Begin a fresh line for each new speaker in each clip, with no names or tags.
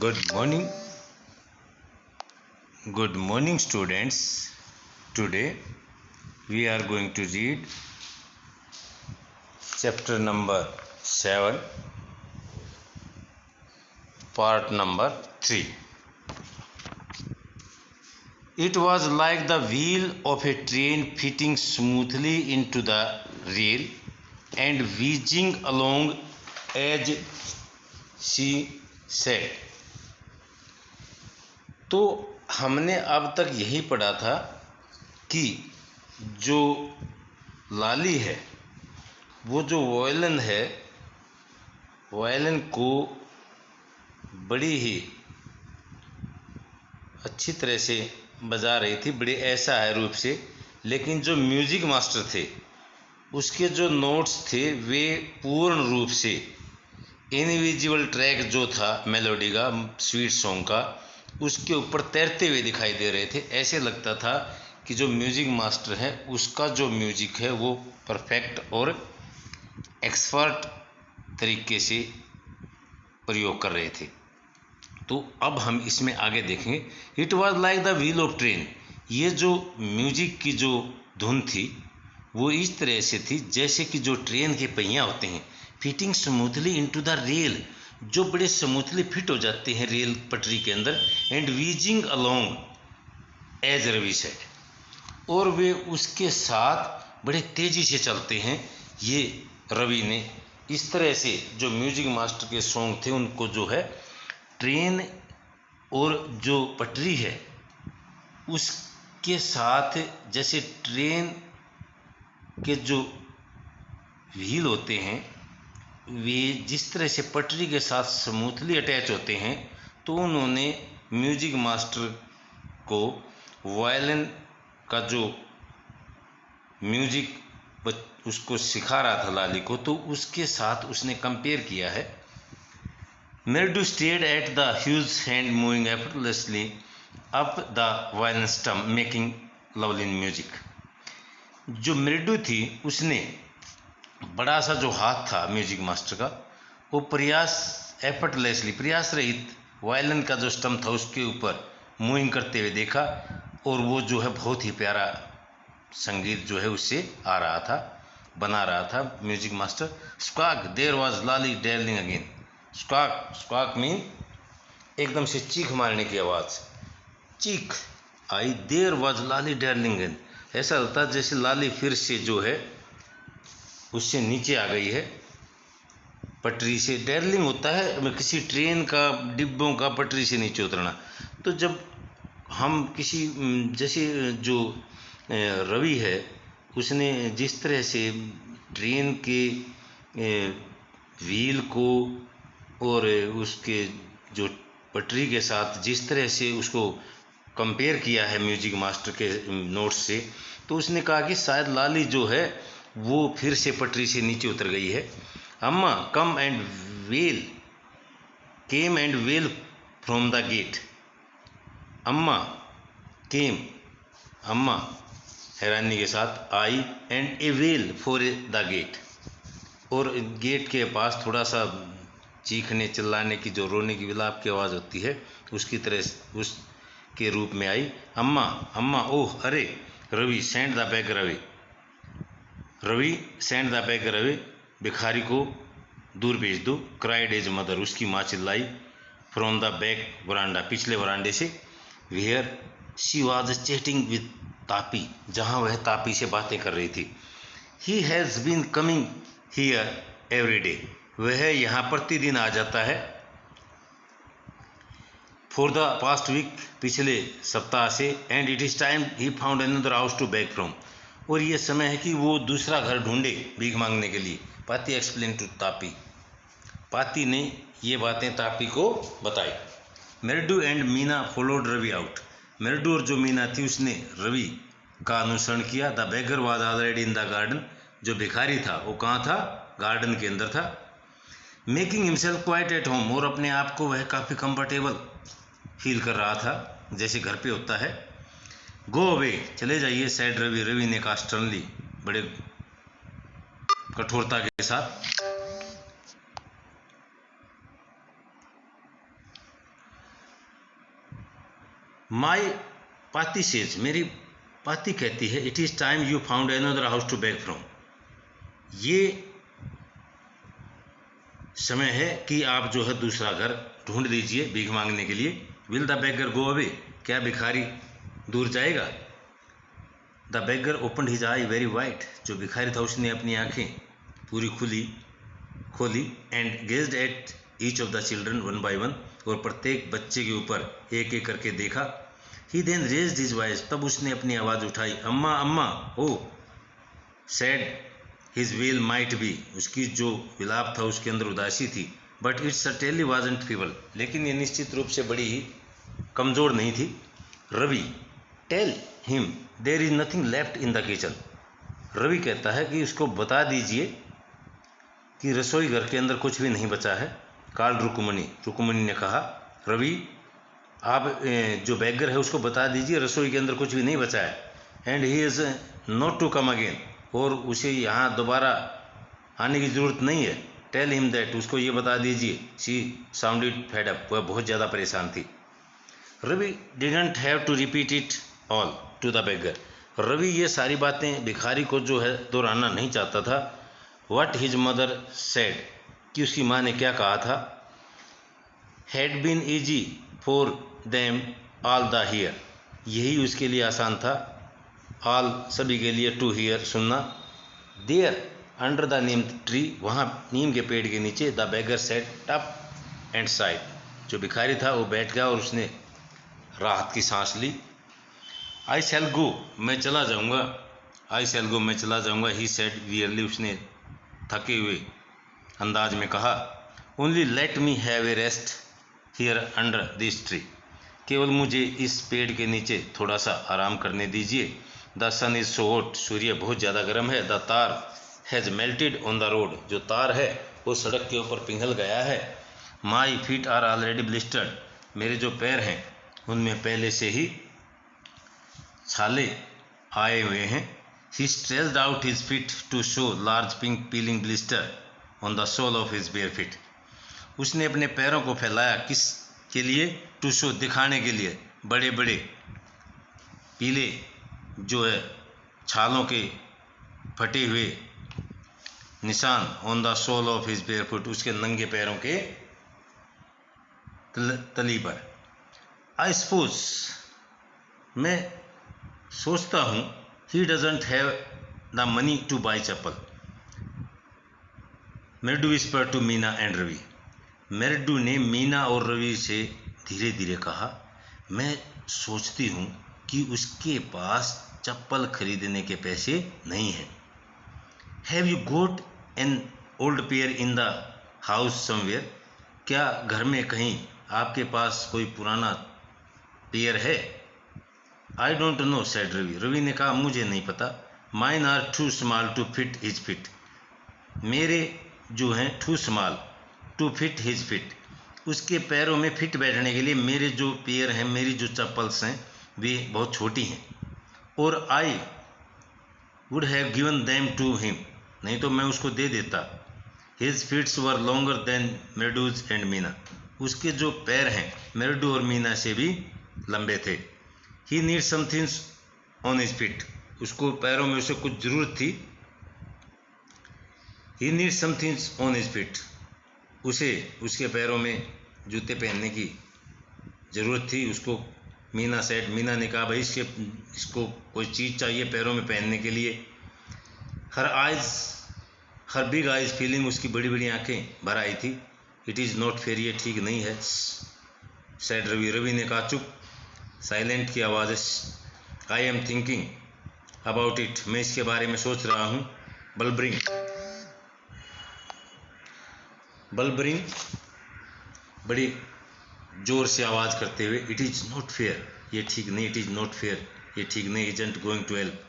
Good morning. Good morning, students. Today we are going to read chapter number 7, part number 3. It was like the wheel of a train fitting smoothly into the rail and whizzing along as she said. तो हमने अब तक यही पढ़ा था कि जो लाली है वो जो वायलिन है, वायलिन को बड़ी ही अच्छी तरह से बजा रही थी, बड़े असहाय रूप से। लेकिन जो म्यूजिक मास्टर थे उसके जो नोट्स थे वे पूर्ण रूप से इनविजिबल ट्रैक जो था मेलोडी का, स्वीट सॉन्ग का, उसके ऊपर तैरते हुए दिखाई दे रहे थे। ऐसे लगता था कि जो म्यूजिक मास्टर है उसका जो म्यूजिक है वो परफेक्ट और एक्सपर्ट तरीके से प्रयोग कर रहे थे। तो अब हम इसमें आगे देखेंगे। It was like the wheel of train. ये जो म्यूजिक की जो धुन थी वो इस तरह से थी जैसे कि जो ट्रेन के पहिया होते हैं, fitting smoothly into the rail, जो बड़े स्मूथली फिट हो जाते हैं रेल पटरी के अंदर, and wheezing along as Ravi said, और वे उसके साथ बड़े तेजी से चलते हैं। ये रवि ने इस तरह से जो म्यूजिक मास्टर के सॉन्ग थे उनको जो है ट्रेन और जो पटरी है उसके साथ, जैसे ट्रेन के जो व्हील होते हैं वे जिस तरह से पटरी के साथ स्मूथली अटैच होते हैं, तो उन्होंने म्यूजिक मास्टर को वायलिन का जो म्यूजिक उसको सिखा रहा था लाली को, तो उसके साथ उसने कंपेयर किया है। Mridu stared at the huge hand moving effortlessly up the violin stump making lovely music. जो मेरडू थी उसने बड़ा सा जो हाथ था म्यूजिक मास्टर का, वो एफर्टलेसली, प्रयास रहित वायलिन का जो स्टम्प था उसके ऊपर मूविंग करते हुए देखा, और वो जो है बहुत ही प्यारा संगीत जो है उससे आ रहा था, बना रहा था music master. Squawk there was Lalli darling again. Squawk, squawk mean एकदम से चीख मारने की आवाज़, चीख आई। There was Lalli darling again, ऐसा लगता जैसे लाली फिर से जो है उससे नीचे आ गई है पटरी से। डेर्लिंग होता है किसी ट्रेन का, डिब्बों का पटरी से नीचे उतरना। तो जब हम किसी, जैसे जो रवि है उसने जिस तरह से ट्रेन के व्हील को और उसके जो पटरी के साथ जिस तरह से उसको कंपेयर किया है म्यूजिक मास्टर के नोट्स से, तो उसने कहा कि शायद लाली जो है वो फिर से पटरी से नीचे उतर गई है। Amma come and well, came and well from the gate. Amma came, Amma हैरानी के साथ, I and a well for the gate, और गेट के पास थोड़ा सा चीखने चिल्लाने की, जो रोने की विलाप की आवाज़ होती है उसकी तरह उसके रूप में आई। अम्मा, अम्मा, ओह अरे, Ravi send the bag Ravi, Ravi send the bag Ravi, भिखारी को दूर भेज दो। क्राइड एज मदर, उसकी माँ चिल्लाई। फ्रॉम द बैक वरांडा, पिछले वरांडे से। Where she was chatting with Tapi, जहाँ वह तापी से बातें कर रही थी। He has been coming here every day, वह यहाँ प्रतिदिन आ जाता है। फॉर द पास्ट वीक, पिछले सप्ताह से। And it is time he found another house to beg from, और ये समय है कि वो दूसरा घर ढूंढे भीख मांगने के लिए। पाती एक्सप्लेन टू तापी, पाती ने ये बातें तापी को बताई। Mridu and Meena followed Ravi out, Mridu और जो मीना थी उसने रवि का अनुसरण किया। The beggar was already in the garden, जो भिखारी था वो कहाँ था, गार्डन के अंदर था। Making himself quite at home, और अपने आप को वह काफ़ी कंफर्टेबल फील कर रहा था जैसे घर पे होता है। गो अवे, चले जाइए, सैड रवि, रवि ने कहा स्टर्नली, बड़े कठोरता के साथ। माई पाती सेज, मेरी पाती कहती है, it is time you found another house to beg from, ये समय है कि आप जो है दूसरा घर ढूंढ लीजिए भीख मांगने के लिए। Will the beggar go away, क्या भिखारी दूर जाएगा। The beggar opened his I very wide, जो भिखारी था उसने अपनी आंखें पूरी खोली and gazed at each of the children one by one, और प्रत्येक बच्चे के ऊपर एक एक करके देखा। ही देन रेज्ड हिज वॉइस, तब उसने अपनी आवाज़ उठाई, अम्मा अम्मा। ओ sad his well might be, उसकी जो विलाप था उसके अंदर उदासी थी। But it's certainly wasn't feeble, लेकिन ये निश्चित रूप से बड़ी ही कमज़ोर नहीं थी। Ravi tell him there is nothing left in the kitchen, Ravi कहता है कि उसको बता दीजिए कि रसोई घर के अंदर कुछ भी नहीं बचा है। कॉल रुक्मणी ने कहा, रवि आप जो बेगर है उसको बता दीजिए रसोई के अंदर कुछ भी नहीं बचा है। And he is not to come again, और उसे यहाँ दोबारा आने की ज़रूरत नहीं है। टेल हिम दैट, उसको ये बता दीजिए। शी साउंडेड फेड अप, वह बहुत ज़्यादा परेशान थी। Ravi didn't have to repeat it all to the beggar, Ravi ये सारी बातें भिखारी को जो है दोहराना नहीं चाहता था। व्हाट हिज मदर सेड, कि उसकी माँ ने क्या कहा था। Had been easy for them all the here, यही उसके लिए आसान था, ऑल सभी के लिए, टू हियर सुनना। There under the neem tree, वहाँ नीम के पेड़ के नीचे। The beggar sat up and sighed, जो भिखारी था वो बैठ गया और उसने राहत की सांस ली। आई शैल गो, मैं चला जाऊँगा। आई शैल गो, मैं चला जाऊँगा। ही सेड वियरली, उसने थके हुए अंदाज में कहा। Only let me have a rest here under this tree, केवल मुझे इस पेड़ के नीचे थोड़ा सा आराम करने दीजिए। The sun is so hot, सूर्य बहुत ज़्यादा गर्म है। The tar has melted on the road, जो तार है वो सड़क के ऊपर पिघल गया है। My feet are already blistered, मेरे जो पैर हैं उनमें पहले से ही छाले आए हुए हैं। He stretched out his feet to show large pink peeling blister on the sole of his bare feet, उसने अपने पैरों को फैलाया, किस के लिए, टू शो, दिखाने के लिए, बड़े बड़े पीले जो है छालों के फटे हुए निशान, on the sole of his bare foot, उसके नंगे पैरों के तली पर। आई सपोज, मैं सोचता हूँ, he doesn't have the money to buy chappal. Mridu whisper to Meena and Ravi, Mridu ने मीना और रवि से धीरे धीरे कहा, मैं सोचती हूँ कि उसके पास चप्पल खरीदने के पैसे नहीं हैं। Have you got an old pair in the house somewhere, क्या घर में कहीं आपके पास कोई पुराना पेयर है। I don't know said Ravi, Ravi ने कहा मुझे नहीं पता। Mine are too small to fit his feet, मेरे जो हैं too small to fit his feet, उसके पैरों में फिट बैठने के लिए मेरे जो पेयर हैं, मेरी जो चप्पल्स हैं वे बहुत छोटी हैं। और I would have given them to him, नहीं तो मैं उसको दे देता। His feets were longer than Mridu's and Meena, उसके जो पैर हैं मेरडू और मीना से भी लंबे थे। He need somethings on his feet, उसको पैरों में उसे कुछ ज़रूरत थी। He need somethings on his feet, उसे उसके पैरों में जूते पहनने की ज़रूरत थी उसको। मीना सेड, मीना ने कहा भाई इसको कोई चीज़ चाहिए पैरों में पहनने के लिए। हर बिग आइज फीलिंग, उसकी बड़ी बड़ी आंखें भर आई थी। इट इज़ नॉट फेयर, ये ठीक नहीं है। सेड रवि, रवि ने कहा चुप। साइलेंट की आवाज़, I am thinking about it, मैं इसके बारे में सोच रहा हूँ। बल्बरिंग बड़ी जोर से आवाज़ करते हुए, इट इज़ नॉट फेयर, ये ठीक नहीं, इट इज़ नॉट फेयर, ये ठीक नहीं, इजंट गोइंग टू हेल्प,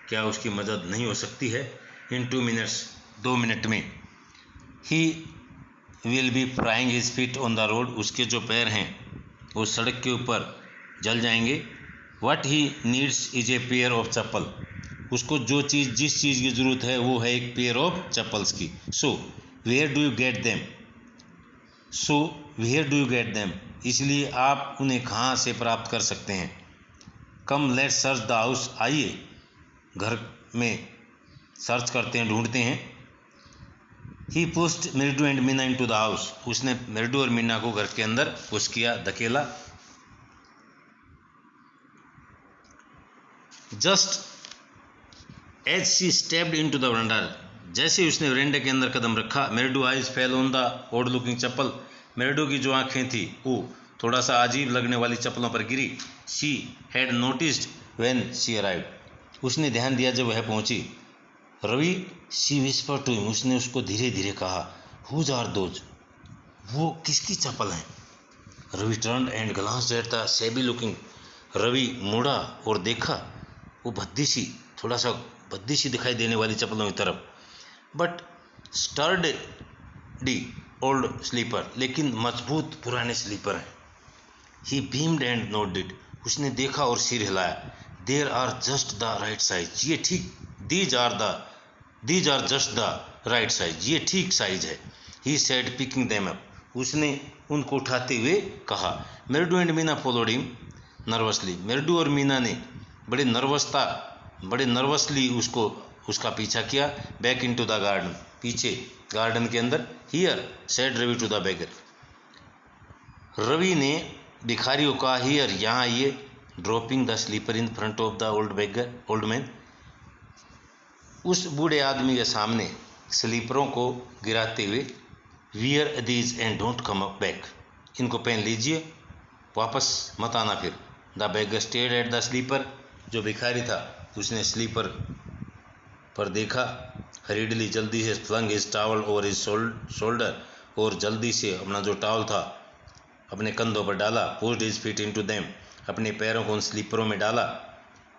क्या उसकी मदद नहीं हो सकती है। इन 2 मिनट्स, 2 मिनट में। He will be frying his feet on the road, उसके जो पैर हैं वो सड़क के ऊपर जल जाएंगे। What he needs is a pair of chappal, उसको जिस चीज़ की ज़रूरत है वो है एक पेयर ऑफ चप्पल्स की। So where do you get them, इसलिए आप उन्हें कहाँ से प्राप्त कर सकते हैं। Come let search the house, आइए घर में सर्च करते हैं, ढूंढते हैं। He pushed Mridu and Meena into the house, उसने मृदु और मीना को घर के अंदर पुश किया, धकेला। Just as she stepped into the veranda, जैसे उसने वरांडे के अंदर कदम रखा, Mridu eyes fell on the odd looking chappal, Mridu की जो आंखें थी वो थोड़ा सा अजीब लगने वाली चप्पलों पर गिरी। She had noticed when she arrived, उसने ध्यान दिया जब वह पहुंची। Ravi, she whisper to him, उसने उसको धीरे धीरे कहा, हुज आर दोज, वो किसकी चप्पल हैं? Ravi turned and glanced at the shabby looking, Ravi मुड़ा और देखा वो भद्दी सी, थोड़ा सा भद्दी सी दिखाई देने वाली चप्पलों की तरफ। बट स्टर्डी ओल्ड स्लीपर, लेकिन मजबूत पुराने स्लीपर हैं। ही बीम्ड एंड नोडेड, उसने देखा और सिर हिलाया। There are just the right size, ये ठीक, these are just the right size, ये ठीक साइज है। He said picking them up, उसने उनको उठाते हुए कहा। Mridu and Meena followed him nervously, Mridu और मीना ने बड़े नर्वसली उसका पीछा किया। बैक इनटू द गार्डन, पीछे गार्डन के अंदर। Here said Ravi to the beggar, Ravi ने भिखारी को कहा, हियर यहाँ आइए, dropping the slipper in front of the old man, उस बूढ़े आदमी के सामने स्लीपरों को गिराते हुए। Wear these and don't come up back, इनको पहन लीजिए, वापस मत आना फिर। The beggar stared at the slipper, जो भिखारी था उसने स्लीपर पर देखा। हरीडली, जल्दी से flung his towel over his shoulder, और जल्दी से अपना जो टावल था अपने कंधों पर डाला। Pushed his feet into them, अपने पैरों को उन स्लीपरों में डाला।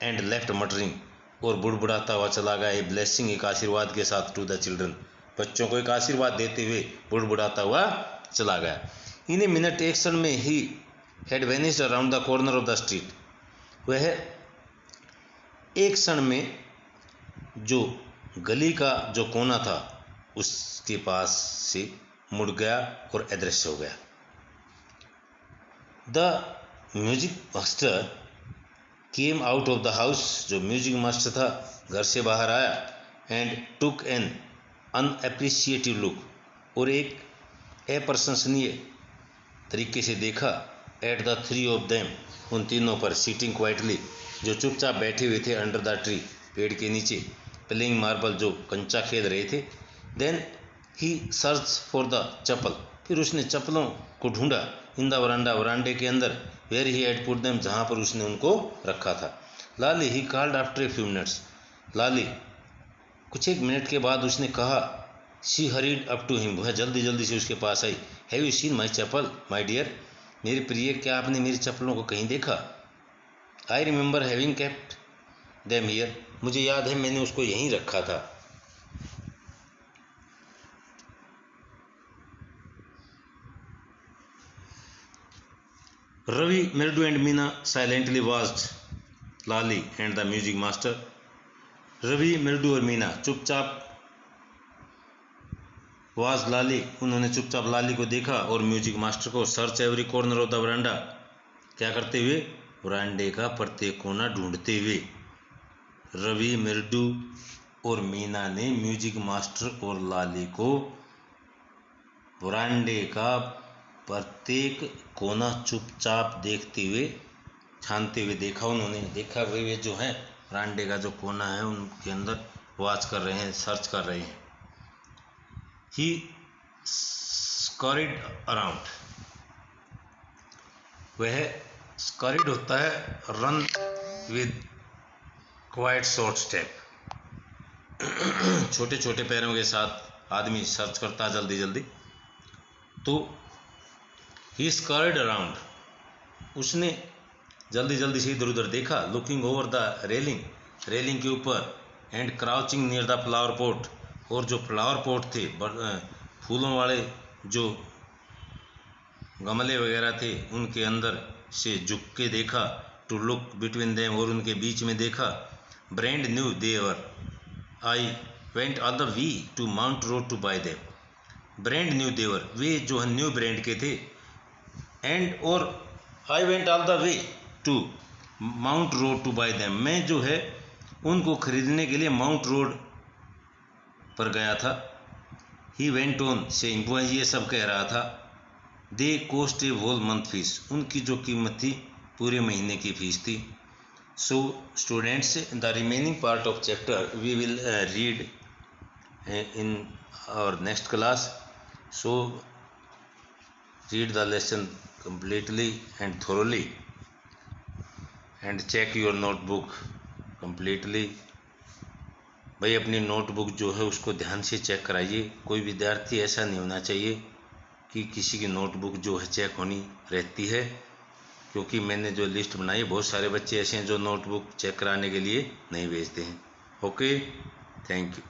एंड लेफ्ट मटरिंग, और बुड़बुड़ाता हुआ चला गया। ए ब्लेसिंग, एक आशीर्वाद के साथ, टू द चिल्ड्रन, बच्चों को एक आशीर्वाद देते हुए बुड़बुड़ाता हुआ चला गया। इन ए मिनट, एक क्षण में, he had vanished around the corner of the street, वह एक क्षण में जो गली का जो कोना था उसके पास से मुड़ गया और अदृश्य हो गया। The music master came out of the house, जो म्यूजिक मास्टर था घर से बाहर आया। एंड टुक एन अनएप्रिशिएटिव लुक, और एक अप्रशंसनीय तरीके से देखा। At the three of them, उन तीनों पर, सीटिंग क्वाइटली, जो चुपचाप बैठे हुए थे, अंडर द ट्री, पेड़ के नीचे, प्लेइंग मार्बल, जो कंचा खेल रहे थे। Then he search for the chappal, फिर उसने चप्पलों को ढूंढा। इन द वरांडा, वरांडे के अंदर। Where he had put them, जहाँ पर उसने उनको रखा था। Lali, he called after a few minutes, Lali, कुछ एक मिनट के बाद उसने कहा। She hurried up to him, वह जल्दी जल्दी से उसके पास आई। Have you seen my chappal my dear, मेरे प्रिय, क्या आपने मेरी चप्पलों को कहीं देखा? I remember having kept them here, मुझे याद है मैंने उसको यहीं रखा था। Ravi, Mridu and Meena silently watched Lali and the music master, Ravi, Mridu और मीना चुपचाप, वॉच लाली, उन्होंने चुपचाप लाली को देखा और म्यूजिक मास्टर को। Search every corner of the वरांडा, क्या करते हुए? वरांडे का प्रत्येक कोना ढूंढते हुए। रवि, मृदु और मीना ने म्यूजिक मास्टर और लाली को वरांडे का प्रत्येक कोना चुपचाप देखते हुए, छानते हुए देखा। उन्होंने देखा वे जो है वरांडे का जो कोना है उनके अंदर वॉच कर रहे हैं, सर्च कर रहे हैं। ही स्कॉरिड अराउंड, वह स्कॉरिड होता है run with quite short step, छोटे छोटे पैरों के साथ आदमी सर्च करता है जल्दी जल्दी। तो ही स्कर्ड अराउंड, उसने जल्दी जल्दी से इधर उधर देखा। Looking over the railing, railing के ऊपर। And crouching near the flower pot, और जो फ्लावर पॉट थे, फूलों वाले जो गमले वगैरह थे, उनके अंदर से झुक के देखा। टू लुक बिटवीन देम, और उनके बीच में देखा। Brand new they were, I went all the way to Mount Road to buy them, brand new they were, वे जो है न्यू ब्रांड के थे। एंड और I went all the way to Mount Road to buy them. मैं जो है उनको खरीदने के लिए माउंट रोड पर गया था। ही वेंट ऑन सेइंग, वह ये सब कह रहा था। They cost a whole month fees, उनकी जो कीमत थी पूरे महीने की फीस थी। So students, the remaining part of chapter we will read in our next class. So read the lesson completely and thoroughly and check your notebook completely. भाई अपनी नोटबुक जो है उसको ध्यान से चेक कराइए। कोई विद्यार्थी ऐसा नहीं होना चाहिए कि किसी की नोटबुक जो है चेक होनी रहती है, क्योंकि मैंने जो लिस्ट बनाई बहुत सारे बच्चे ऐसे हैं जो नोटबुक चेक कराने के लिए नहीं भेजते हैं। Okay, thank you.